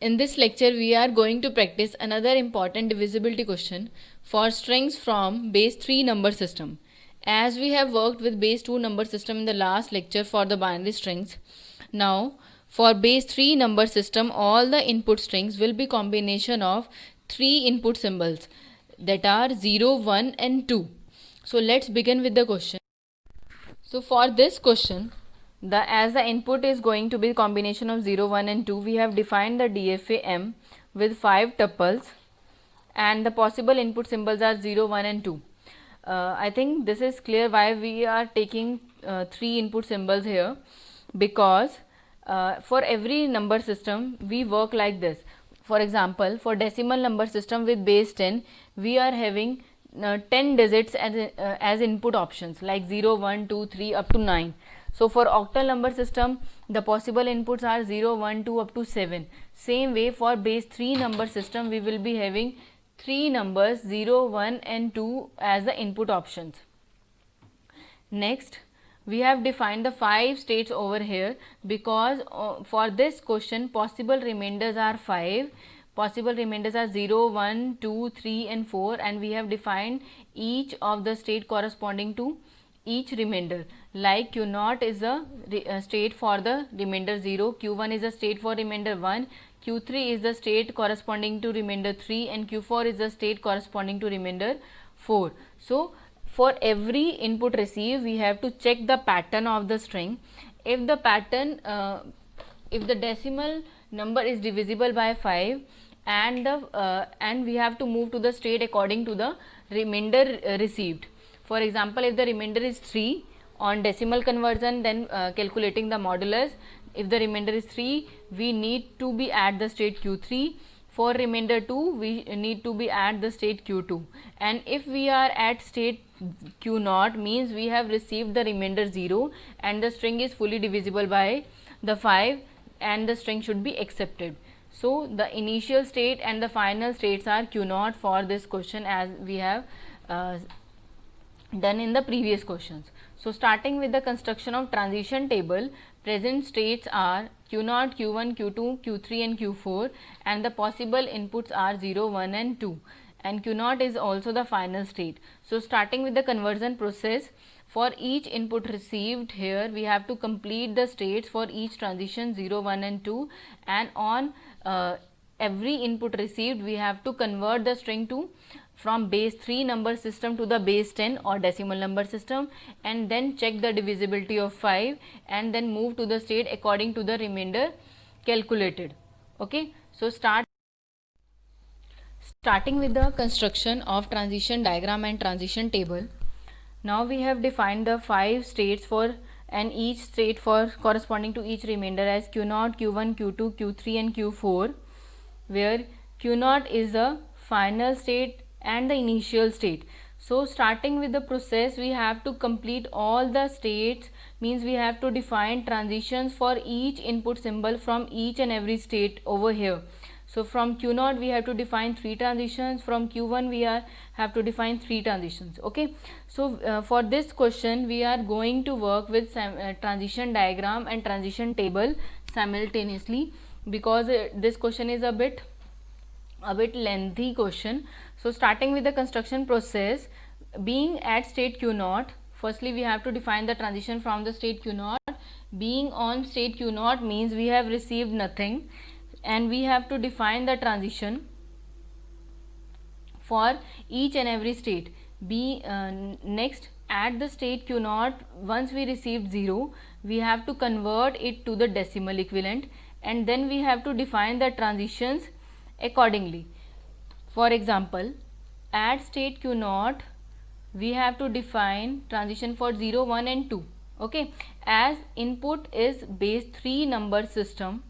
In this lecture, we are going to practice another important divisibility question for strings from base 3 number system. As we have worked with base 2 number system in the last lecture for the binary strings, now for base 3 number system, all the input strings will be combination of 3 input symbols, that are 0, 1 and 2. So let's begin with the question. So for this question, as the input is going to be combination of 0, 1 and 2, we have defined the DFA M with 5 tuples and the possible input symbols are 0, 1 and 2. I think this is clear why we are taking 3 input symbols here, because for every number system we work like this. For example, for decimal number system with base 10, we are having 10 digits as input options like 0, 1, 2, 3 up to 9. So for octal number system, the possible inputs are 0, 1, 2 up to 7. Same way for base 3 number system, we will be having 3 numbers 0, 1 and 2 as the input options. Next, we have defined the 5 states over here because for this question possible remainders are 5. Possible remainders are 0, 1, 2, 3 and 4, and we have defined each of the state corresponding to each remainder. Like Q0 is a state for the remainder 0, Q1 is a state for remainder 1, Q3 is the state corresponding to remainder 3 and Q4 is the state corresponding to remainder 4. So for every input received, we have to check the pattern of the string. If the pattern, if the decimal number is divisible by 5 and we have to move to the state according to the remainder received. For example, if the remainder is 3 on decimal conversion, then calculating the modulus, if the remainder is 3, we need to be at the state Q3. For remainder 2, we need to be at the state Q2. And if we are at state Q0, means we have received the remainder 0 and the string is fully divisible by the 5 and the string should be accepted. So the initial state and the final states are Q0 for this question, as we have done in the previous questions. So starting with the construction of transition table, present states are Q0, Q1, Q2, Q3 and Q4, and the possible inputs are 0, 1 and 2, and Q0 is also the final state. So starting with the conversion process, for each input received here we have to complete the states for each transition 0, 1 and 2, and on every input received we have to convert the string to from base 3 number system to the base 10 or decimal number system, and then check the divisibility of 5 and then move to the state according to the remainder calculated. Okay, so starting with the construction of transition diagram and transition table. Now we have defined the 5 states for and each state for corresponding to each remainder as Q0, Q1, Q2, Q3 and Q4, where Q0 is the final state and the initial state. So starting with the process, we have to complete all the states, means we have to define transitions for each input symbol from each and every state over here. So from Q0 we have to define 3 transitions, from Q1 we have to define 3 transitions. Okay, so for this question we are going to work with transition diagram and transition table simultaneously, because this question is a bit lengthy question. So starting with the construction process, being at state Q0, firstly we have to define the transition from the state Q0. Being on state Q0 means we have received nothing, and we have to define the transition for each and every state. Next, at the state Q0, once we received 0, we have to convert it to the decimal equivalent, and then we have to define the transitions accordingly. For example, at state Q0 we have to define transition for 0, 1 and 2. Okay, as input is base 3 number system,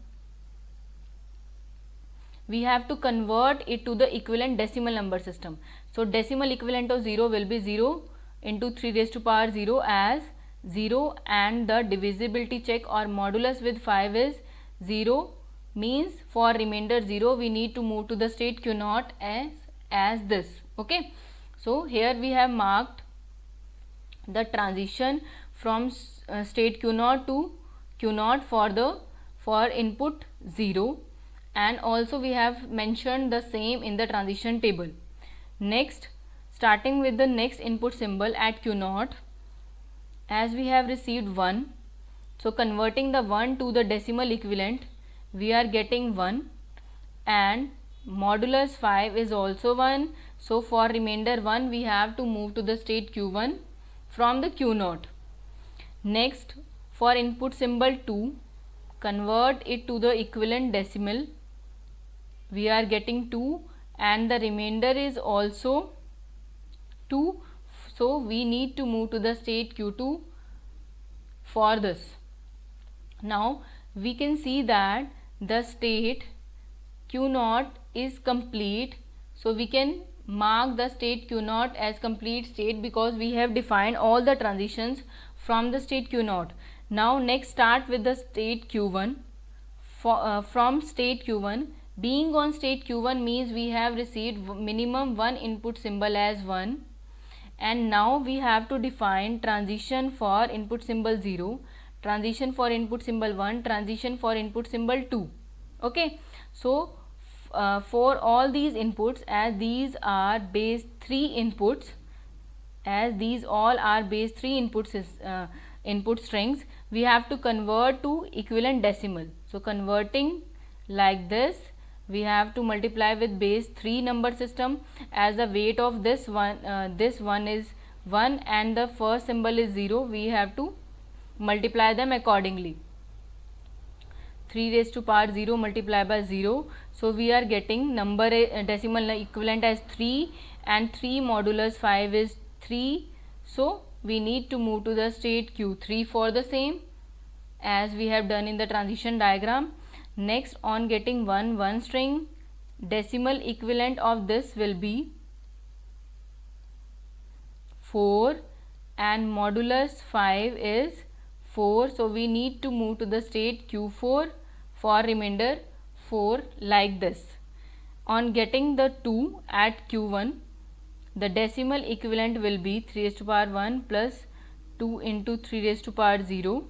we have to convert it to the equivalent decimal number system. So decimal equivalent of 0 will be 0 into 3 raised to power 0 as 0, and the divisibility check or modulus with 5 is 0, means for remainder 0 we need to move to the state Q0 as this. Okay, so here we have marked the transition from state Q0 to Q0 for input 0, and also we have mentioned the same in the transition table. Next, starting with the next input symbol at Q0, as we have received 1, so converting the 1 to the decimal equivalent, we are getting 1, and modulus 5 is also 1. So for remainder 1, we have to move to the state Q1 from the Q0. Next, for input symbol 2, convert it to the equivalent decimal, we are getting 2, and the remainder is also 2. So we need to move to the state Q2 for this. Now we can see that the state Q0 is complete, so we can mark the state Q0 as complete state because we have defined all the transitions from the state Q0. Now next, start with the state Q1. From state Q1, being on state Q1 means we have received minimum one input symbol as 1, and now we have to define transition for input symbol 0, transition for input symbol 1, transition for input symbol 2. Okay, so for all these inputs, as these are base 3 inputs, as these all are base 3 inputs, input strings, we have to convert to equivalent decimal. So converting like this, we have to multiply with base 3 number system, as the weight of this one is 1 and the first symbol is 0, we have to multiply them accordingly. 3 raised to power 0 multiplied by 0, so we are getting number decimal equivalent as 3, and 3 modulus 5 is 3, so we need to move to the state Q3 for the same, as we have done in the transition diagram. Next, on getting 1 string, decimal equivalent of this will be 4, and modulus 5 is 4, so we need to move to the state Q4 for remainder 4 like this. On getting the 2 at Q1, the decimal equivalent will be 3 raised to power 1 plus 2 into 3 raised to power 0.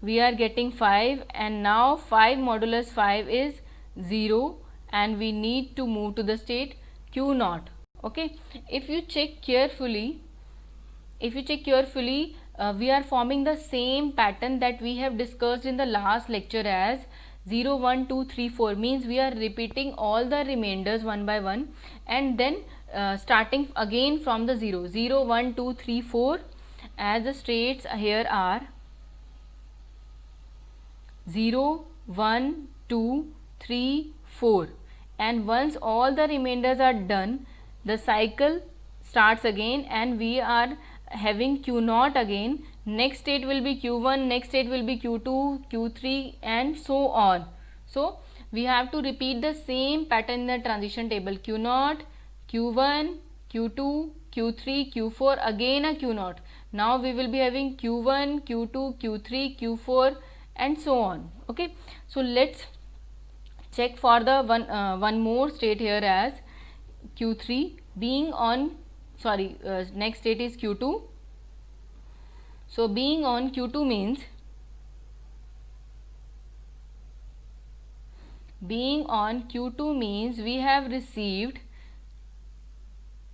We are getting 5, and now 5 modulus 5 is 0, and we need to move to the state Q0. Okay, if you check carefully, we are forming the same pattern that we have discussed in the last lecture as 0, 1, 2, 3, 4, means we are repeating all the remainders one by one, and then starting again from the 0, 0, 1, 2, 3, 4, as the states here are 0, 1, 2, 3, 4, and once all the remainders are done, the cycle starts again and we are having Q0 again. Next state will be Q1, next state will be Q2, Q3, and so on. So we have to repeat the same pattern in the transition table: Q0, Q1, Q2, Q3, Q4, again a Q0. Now we will be having Q1, Q2, Q3, Q4, and so on. Okay, so let's check for the one more state here as Q3 being on, next state is Q2. So being on Q2 means, we have received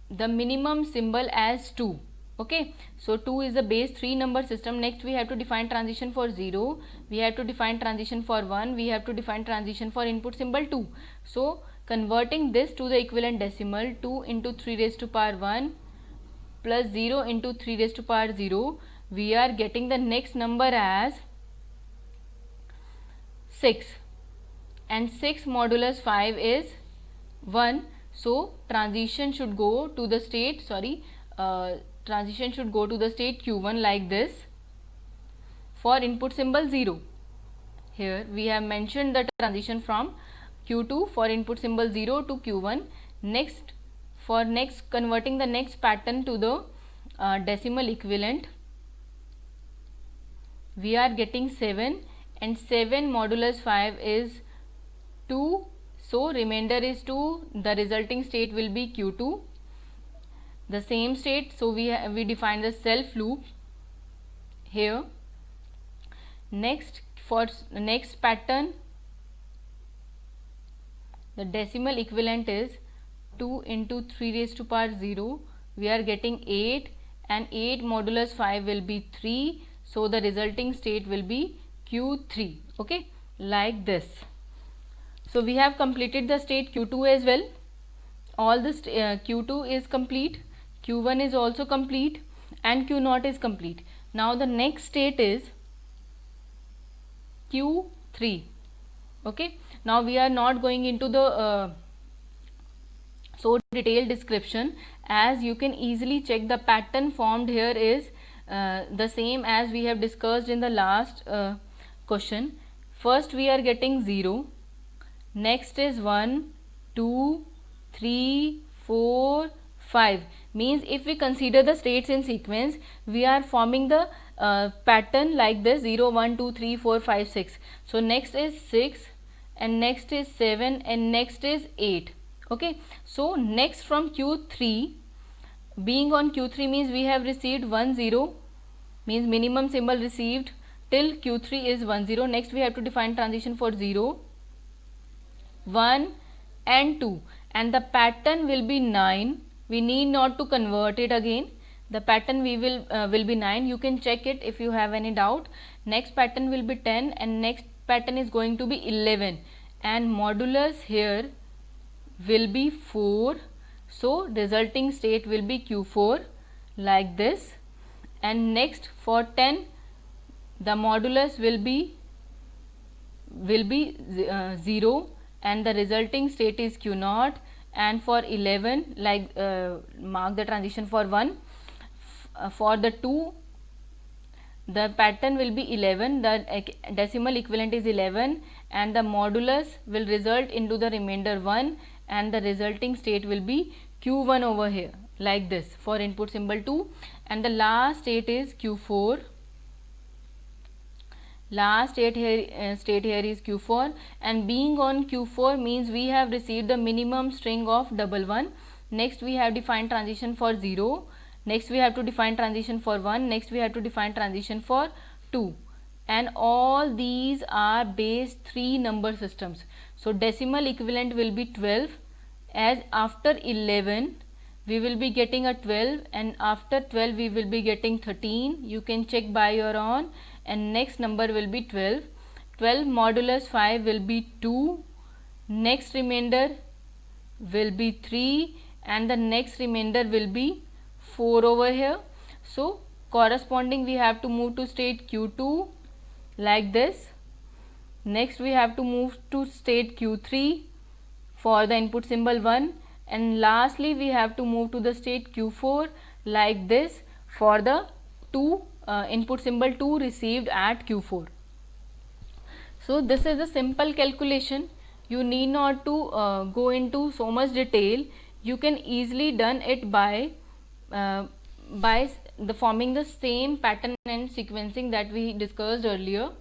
the minimum symbol as 2. Okay, so 2 is a base 3 number system. Next we have to define transition for 0, we have to define transition for 1, we have to define transition for input symbol 2. So converting this to the equivalent decimal, 2 into 3 raised to power 1 plus 0 into 3 raised to power 0, we are getting the next number as 6, and 6 modulus 5 is 1. So transition should go to the state, Q1 like this for input symbol 0. Here we have mentioned the transition from Q2 for input symbol 0 to Q1. Next, for converting the next pattern to the decimal equivalent, we are getting 7, and 7 modulus 5 is 2, so remainder is 2, the resulting state will be Q2, the same state. So we define the self loop here. Next, for next pattern, The decimal equivalent is 2 into 3 raised to power 0. We are getting 8, and 8 modulus 5 will be 3. So the resulting state will be Q3. Okay, like this. So we have completed the state Q2 as well. All this Q2 is complete, Q1 is also complete, and Q0 is complete. Now the next state is Q3. Okay, now we are not going into the so detailed description, as you can easily check the pattern formed here is the same as we have discussed in the last question. First we are getting 0, next is 1, 2, 3, 4, 5. Means if we consider the states in sequence, we are forming the pattern like this: 0, 1, 2, 3, 4, 5, 6. So next is 6, and next is 7, and next is 8. Okay, so next from Q3, being on Q3 means we have received 1, 0, means minimum symbol received till Q3 is 1, 0. Next we have to define transition for 0, 1 and 2, and the pattern will be 9. We need not to convert it again. The pattern will be 9. You can check it if you have any doubt. Next pattern will be 10, and next pattern is going to be 11, and modulus here will be 4. So resulting state will be Q4, like this. And next for 10, the modulus will be 0, and the resulting state is Q0. And for 11, like mark the transition for 1. For the 2, the pattern will be 11, the decimal equivalent is 11, and the modulus will result into the remainder 1, and the resulting state will be Q1 over here, like this for input symbol 2. And the last state is Q4. Last state here is Q4, and being on Q4 means we have received the minimum string of 11. Next we have defined transition for 0. Next we have to define transition for 1. Next we have to define transition for 2. And all these are base 3 number systems. So decimal equivalent will be 12, as after 11 we will be getting a 12, and after 12 we will be getting 13. You can check by your own. And next number will be 12. 12 modulus 5 will be 2. Next remainder will be 3, and the next remainder will be 4 over here. So corresponding we have to move to state Q2, like this. Next we have to move to state Q3 for the input symbol 1, and lastly we have to move to the state Q4, like this, for the 2 input symbol 2 received at Q4. So this is a simple calculation. You need not to go into so much detail. You can easily done it by forming the same pattern and sequencing that we discussed earlier.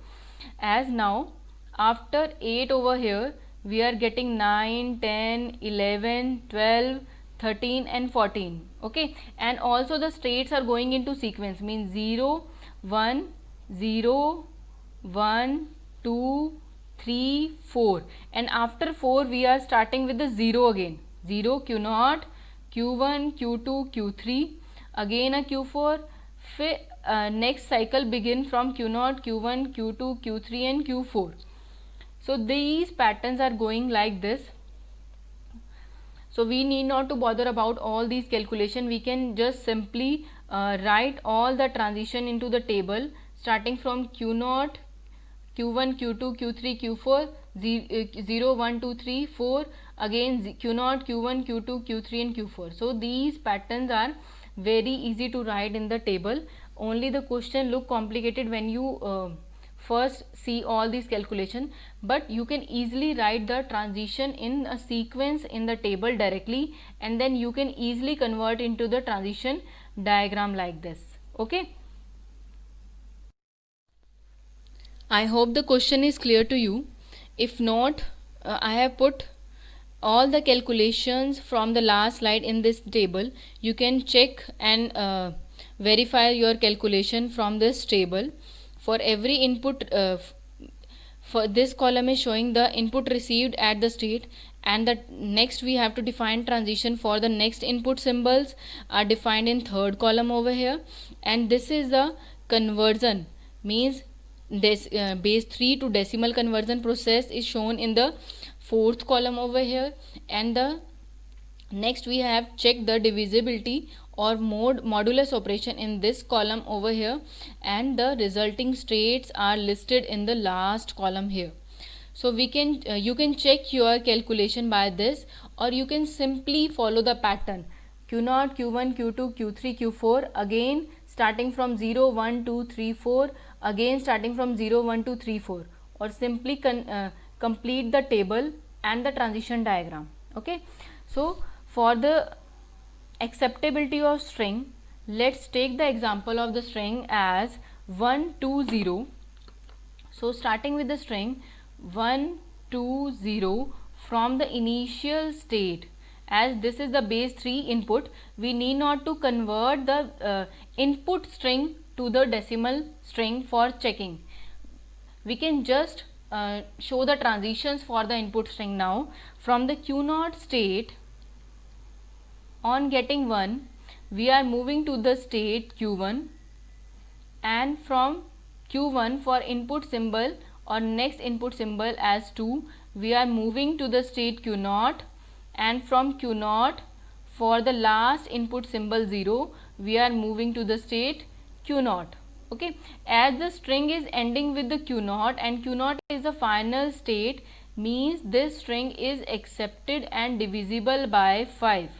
As now after 8 over here, we are getting 9, 10, 11, 12, 13 and 14. Okay, and also the states are going into sequence, means 0, 1, 0, 1, 2, 3, 4, and after 4 we are starting with the 0 again. 0, Q0, Q1, Q2, Q3, again a Q4. Next cycle begin from Q0, Q1, Q2, Q3 and Q4. So these patterns are going like this. So we need not to bother about all these calculation. We can just simply write all the transition into the table, starting from Q0, Q1, Q2, Q3, Q4, 0, 1, 2, 3, 4, again Q0, Q1, Q2, Q3 and Q4. So these patterns are very easy to write in the table. Only the question look complicated when you first see all these calculation, but you can easily write the transition in a sequence in the table directly, and then you can easily convert into the transition diagram like this. Okay, I hope the question is clear to you. If not, I have put all the calculations from the last slide in this table. You can check and verify your calculation from this table. For every input, for this column is showing the input received at the state, And the next we have to define transition for the next input symbols are defined in third column over here, and this is the conversion, means this base 3 to decimal conversion process is shown in the fourth column over here. And the next we have check the divisibility or modulus operation in this column over here, and the resulting states are listed in the last column here. So we can you can check your calculation by this, or you can simply follow the pattern q0, q1, q2, q3, q4, again starting from 0, 1, 2, 3, 4, again starting from 0, 1, 2, 3, 4, or simply complete the table and the transition diagram. Okay, so for the acceptability of string, let's take the example of the string as 120. So starting with the string 120 from the initial state, as this is the base 3 input, we need not to convert the input string to the decimal string for checking. We can just show the transitions for the input string now. From the q0 state, on getting 1, we are moving to the state q1, and from q1 for input symbol or next input symbol as 2, we are moving to the state q0, and from q0 for the last input symbol 0, we are moving to the state q0. Okay, as the string is ending with the q0 and q0 is the final state, means this string is accepted and divisible by 5.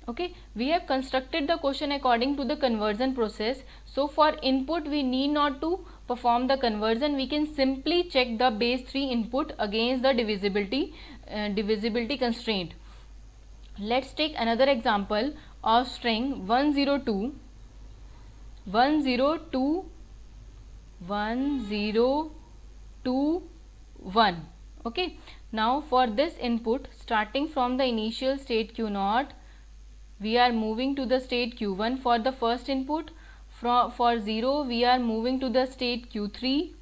Okay, we have constructed the question according to the conversion process. So for input we need not to perform the conversion, we can simply check the base 3 input against the divisibility constraint. Let's take another example of string 102 102 1021. Okay, now for this input, starting from the initial state q0, we are moving to the state q1 for the first input. For 0, we are moving to the state q3,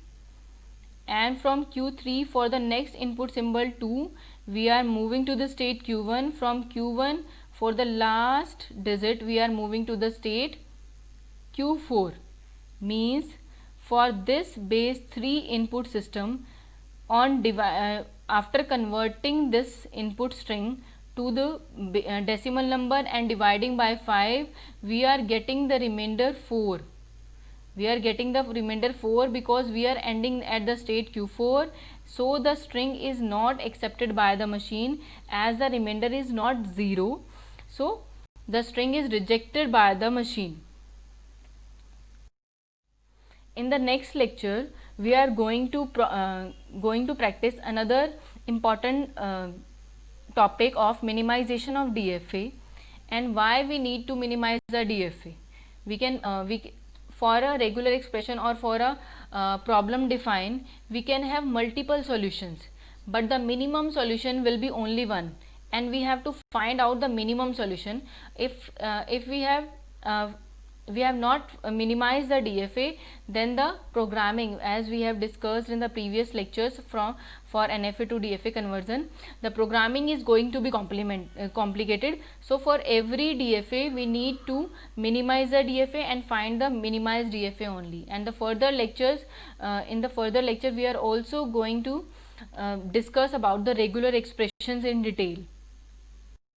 and from q3 for the next input symbol 2, we are moving to the state q1. From q1 for the last digit, we are moving to the state q4. Means for this base 3 input system, on after converting this input string to the decimal number and dividing by 5, we are getting the remainder 4. We are getting the remainder 4 because we are ending at the state q4. So the string is not accepted by the machine, as the remainder is not 0. So the string is rejected by the machine. In the next lecture, we are going to practice another important topic of minimization of DFA, and why we need to minimize the DFA. For a regular expression or for a problem define, we can have multiple solutions, but the minimum solution will be only one, and we have to find out the minimum solution. If we have not minimized the DFA, then the programming, as we have discussed in the previous lectures for NFA to DFA conversion, the programming is going to be complicated. So for every DFA we need to minimize the DFA and find the minimized DFA only. And the further lectures, in the further lecture we are also going to discuss about the regular expressions in detail.